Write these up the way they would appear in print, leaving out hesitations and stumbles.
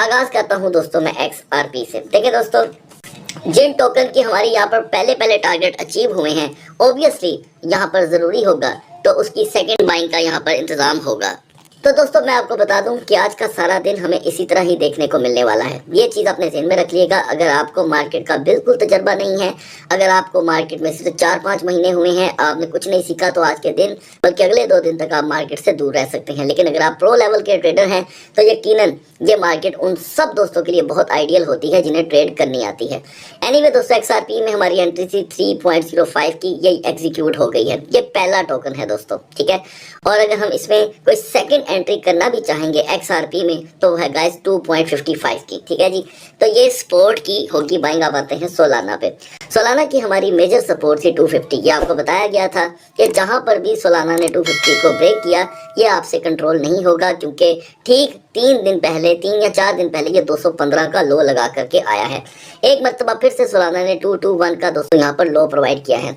आगाज करता हूं दोस्तों मैं XRP से। देखिए दोस्तों, जिन टोकन की हमारी यहाँ पर पहले टारगेट अचीव हुए हैं, ऑब्वियसली यहाँ पर जरूरी होगा तो उसकी सेकंड बाइंग का यहाँ पर इंतजाम होगा। तो दोस्तों मैं आपको बता दूं कि आज का सारा दिन हमें इसी तरह ही देखने को मिलने वाला है। ये चीज़ अपने ज़हन में रख लिएगा। अगर आपको मार्केट का बिल्कुल तजर्बा नहीं है, अगर आपको मार्केट में सिर्फ 4-5 महीने हुए हैं, आपने कुछ नहीं सीखा, तो आज के दिन बल्कि अगले 2 दिन तक आप मार्केट से दूर रह सकते हैं। लेकिन अगर आप प्रो लेवल के ट्रेडर हैं तो यकीनन ये मार्केट उन सब दोस्तों के लिए बहुत आइडियल होती है जिन्हें ट्रेड करनी आती है। एनीवे दोस्तों, XRP में हमारी एंट्री थी 3.05 की, यही एग्जीक्यूट हो गई है। ये पहला टोकन है दोस्तों, ठीक है। और अगर हम इसमें कोई सेकंड एंट्री करना भी चाहेंगे XRP में तो है गाइस 2.55 की, ठीक है जी। तो ये सपोर्ट की होगी बाइंग। आप आते हैं सोलाना पे। सोलाना की हमारी मेजर सपोर्ट थी 250। ये आपको बताया गया था कि जहां पर भी सोलाना ने 250 को ब्रेक किया, ये आपसे कंट्रोल नहीं होगा, क्योंकि ठीक 3 या 4 दिन पहले ये 215 का लो लगा करके आया है। एक मरतबा फिर से सोलाना ने 221 का दोस्तों यहाँ पर लो प्रोवाइड किया है।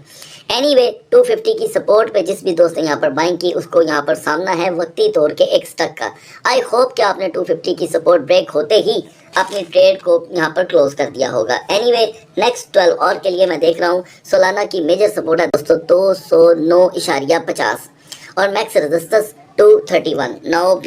एनीवे 250 की सपोर्ट पे जिस भी दोस्त ने यहाँ पर बाइंग की, उसको यहाँ पर सामना है वक्ती तौर के एक स्टक का। आई होप कि आपने 250 की सपोर्ट ब्रेक होते ही अपनी ट्रेड को यहाँ पर क्लोज कर दिया होगा। एनीवे नेक्स्ट 12 और के लिए मैं देख रहा हूँ सोलाना की मेजर सपोर्ट है दोस्तों 209.50 और मैक्स रेजिस्टेंस 231। नाउ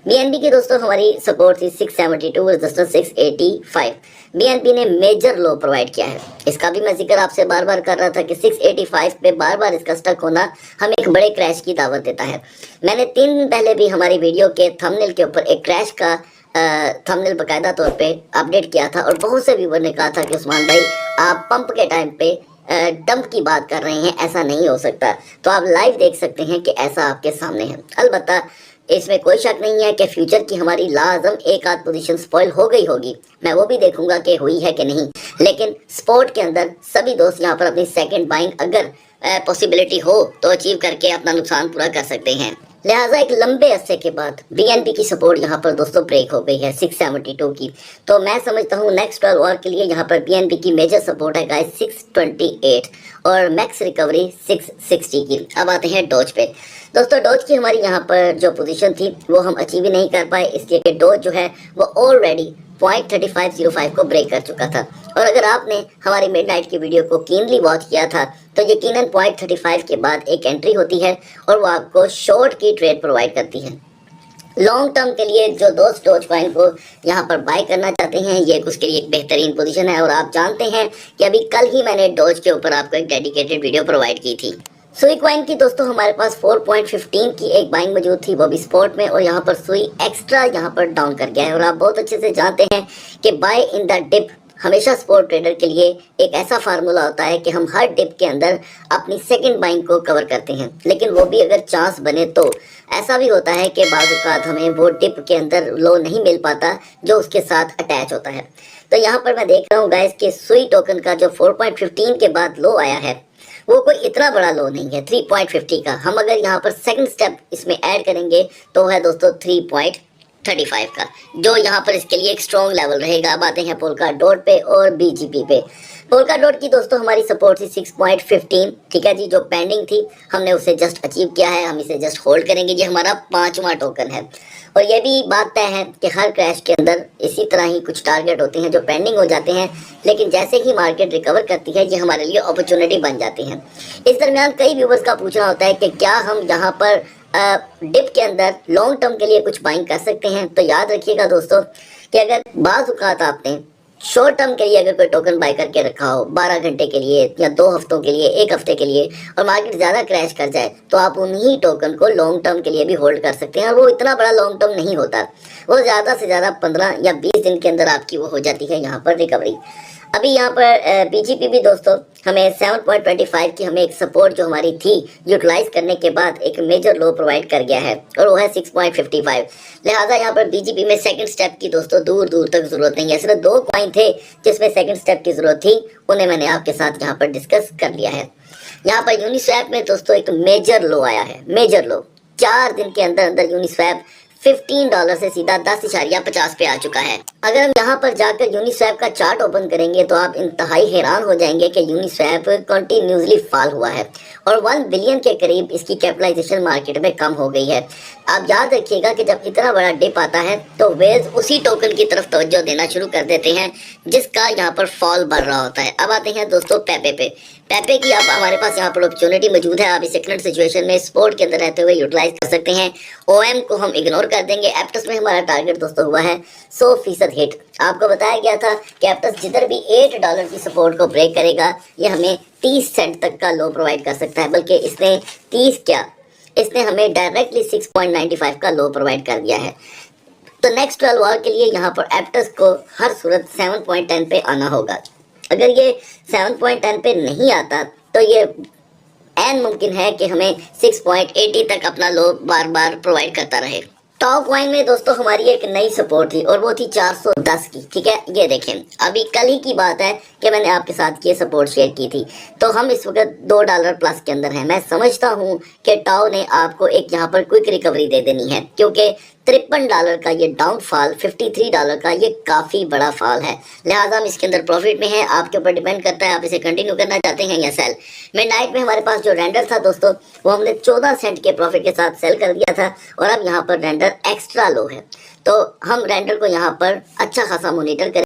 BNB की दोस्तों हमारी सपोर्ट थी 672, रेजिस्टेंस 685। BNB ने मेजर लो प्रोवाइड किया है। इसका भी मैं जिक्र आपसे बार बार कर रहा था कि 685 पे बार बार इसका स्टक होना हमें एक बड़े क्रैश की दावत देता है। मैंने 3 दिन पहले भी हमारी वीडियो के थंबनेल के ऊपर एक क्रैश का थंबनेल बाकायदा तौर पे अपडेट किया था और बहुत से व्यूअर ने कहा था कि उस्मान भाई आप पंप के टाइम पे डंप की बात कर रहे हैं, ऐसा नहीं हो सकता। तो आप लाइव देख सकते हैं कि ऐसा आपके सामने है। अलबत्ता इसमें कोई शक नहीं है कि फ्यूचर की हमारी लाजम एक आध पोजीशन स्पॉइल हो गई होगी, मैं वो भी देखूंगा कि हुई है कि नहीं। लेकिन स्पोर्ट के अंदर सभी दोस्त यहाँ पर अपनी सेकंड बाइंग अगर पॉसिबिलिटी हो तो अचीव करके अपना नुकसान पूरा कर सकते हैं। लिहाजा एक लंबे अरसे के बाद BNB की सपोर्ट यहाँ पर दोस्तों ब्रेक हो गई है 672 की। तो मैं समझता हूँ नेक्स्ट 12 आवर के लिए यहाँ पर BNB की मेजर सपोर्ट है गाइस 628 और मैक्स रिकवरी 660 की। अब आते हैं डॉज पे। दोस्तों डॉज की हमारी यहाँ पर जो पोजीशन थी वो हम अचीव ही नहीं कर पाए, इसलिए कि डॉज जो है वो ऑलरेडी 0.3505 को ब्रेक कर चुका था। और अगर आपने हमारी मिडनाइट की वीडियो को कीनली वॉच किया था तो यकीनन 0.35 के बाद एक एंट्री होती है और वो आपको शॉर्ट की ट्रेड प्रोवाइड करती है। लॉन्ग टर्म के लिए जो दोस्त डॉज कॉइन को यहाँ पर बाय करना चाहते हैं, ये उसके लिए एक बेहतरीन पोजीशन है। और आप जानते हैं कि अभी कल ही मैंने डॉज के ऊपर आपको एक डेडिकेटेड वीडियो प्रोवाइड की थी। सुई कॉइन की दोस्तों हमारे पास 4.15 की एक बाइंग मौजूद थी, वो भी स्पॉट में, और यहाँ पर सुई एक्स्ट्रा यहाँ पर डाउन कर गया है। और आप बहुत अच्छे से जानते हैं कि बाय इन द डिप हमेशा स्पोर्ट ट्रेडर के लिए एक ऐसा फार्मूला होता है कि हम हर डिप के अंदर अपनी सेकंड बाइंग को कवर करते हैं। लेकिन वो भी अगर चांस बने तो ऐसा भी होता है कि बाज़ औक़ात हमें वो डिप के अंदर लो नहीं मिल पाता जो उसके साथ अटैच होता है। तो यहाँ पर मैं देख रहा हूँ गाइस कि सुई टोकन का जो 4.15 के बाद लो आया है वो कोई इतना बड़ा लो नहीं है 3.50 का। हम अगर यहाँ पर सेकंड स्टेप इसमें ऐड करेंगे तो है दोस्तों 3.35 का, जो यहाँ पर इसके लिए एक स्ट्रॉन्ग लेवल रहेगा। अब आते हैं पोल्का डॉट पे और BGP पे। पोल्का डॉट की दोस्तों हमारी सपोर्ट थी 6.15, ठीक है जी। जो पेंडिंग थी हमने उसे जस्ट अचीव किया है, हम इसे जस्ट होल्ड करेंगे। ये हमारा 5वां टोकन है। और ये भी बात तय है कि हर क्रैश के अंदर इसी तरह ही कुछ टारगेट होते हैं जो पेंडिंग हो जाते हैं, लेकिन जैसे ही मार्केट रिकवर करती है ये हमारे लिए अपॉर्चुनिटी बन जाती है। इस दरमियान कई व्यूवर्स का पूछना होता है कि क्या हम यहाँ पर डिप के अंदर लॉन्ग टर्म के लिए कुछ बाइंग कर सकते हैं। तो याद रखिएगा दोस्तों कि अगर बाज़ औक़ात आपने शॉर्ट टर्म के लिए अगर कोई टोकन बाय करके रखा हो 12 घंटे के लिए या 2 हफ्तों के लिए, 1 हफ्ते के लिए, और मार्केट ज़्यादा क्रैश कर जाए तो आप उन्हीं टोकन को लॉन्ग टर्म के लिए भी होल्ड कर सकते हैं। और वो इतना बड़ा लॉन्ग टर्म नहीं होता, वो ज़्यादा से ज़्यादा 15 या 20 दिन के अंदर आपकी वो हो जाती है यहाँ पर रिकवरी। अभी यहाँ पर BGP भी दोस्तों हमें 7.25 की हमें एक सपोर्ट जो हमारी थी यूटिलाइज करने के बाद एक मेजर लो प्रोवाइड कर गया है और वो है 6.55। लिहाजा यहाँ पर BGP में सेकंड स्टेप की दोस्तों दूर दूर तक ज़रूरत नहीं है। सिर्फ 2 कॉइन थे जिसमें सेकंड स्टेप की ज़रूरत थी, उन्हें मैंने आपके साथ यहाँ पर डिस्कस कर लिया है। यहाँ पर यूनिस्वैप में दोस्तों एक मेजर लो आया है, मेजर लो। 4 दिन के अंदर अंदर यूनिस्वैप $15 से सीधा 10.50 पे आ चुका है। अगर हम यहाँ पर जाकर यूनिस्वैप का चार्ट ओपन करेंगे तो आप इंतहाई हैरान हो जाएंगे कि यूनिस्वैप कंटिन्यूसली फॉल हुआ है और 1 बिलियन के करीब इसकी कैपिटलाइजेशन मार्केट में कम हो गई है। आप याद रखिएगा कि जब इतना बड़ा डिप आता है तो वेल्स उसी टोकन की तरफ तवज्जो देना शुरू कर देते हैं जिसका यहाँ पर फॉल बढ़ रहा होता है। अब आते हैं दोस्तों पेपे पे। पेपे की आप हमारे पास यहाँ पर अपॉर्चुनिटी मौजूद है, आप इस करंट सिचुएशन में स्पोर्ट के अंदर रहते हुए यूटिलाइज कर सकते हैं। ओएम को हम इग्नोर कर देंगे। एप्टस में हमारा टारगेट दोस्तों हुआ है 100% हिट। आपको बताया गया था कि एप्टस जिधर भी $8 की सपोर्ट को ब्रेक करेगा ये हमें 30 सेंट तक का लो प्रोवाइड कर सकता है, बल्कि इसने 30 क्या, इसने हमें डायरेक्टली 6.95 का लो प्रोवाइड कर दिया है। तो नेक्स्ट 12 आवर के लिए यहाँ पर एप्टस को हर सूरत 7.10 पे आना होगा। अगर ये 7.10 पे नहीं आता तो ये एन मुमकिन है कि हमें 6.80 तक अपना लो बार बार प्रोवाइड करता रहे। टॉप कॉइन में दोस्तों हमारी एक नई सपोर्ट थी और वो थी 410 की। ठीक है, ये देखें, अभी कल ही की बात है कि मैंने आपके साथ ये सपोर्ट शेयर की थी। तो हम इस वक्त $2 प्लस के अंदर हैं। मैं समझता हूँ कि टाओ ने आपको एक यहाँ पर क्विक रिकवरी दे देनी है, क्योंकि $53 का ये डाउनफॉल, $53 का ये काफ़ी बड़ा फॉल है। लिहाजा हम इसके अंदर प्रॉफिट में हैं। आपके ऊपर डिपेंड करता है आप इसे कंटिन्यू करना चाहते हैं या सेल। मिडनाइट में हमारे पास जो रेंडर था दोस्तों वो हमने 14 सेंट के प्रॉफिट के साथ सेल कर दिया था और अब यहाँ पर रेंडर एक्स्ट्रा लो है। तो हम रेंडर को यहाँ पर अच्छा खासा मोनिटर करें।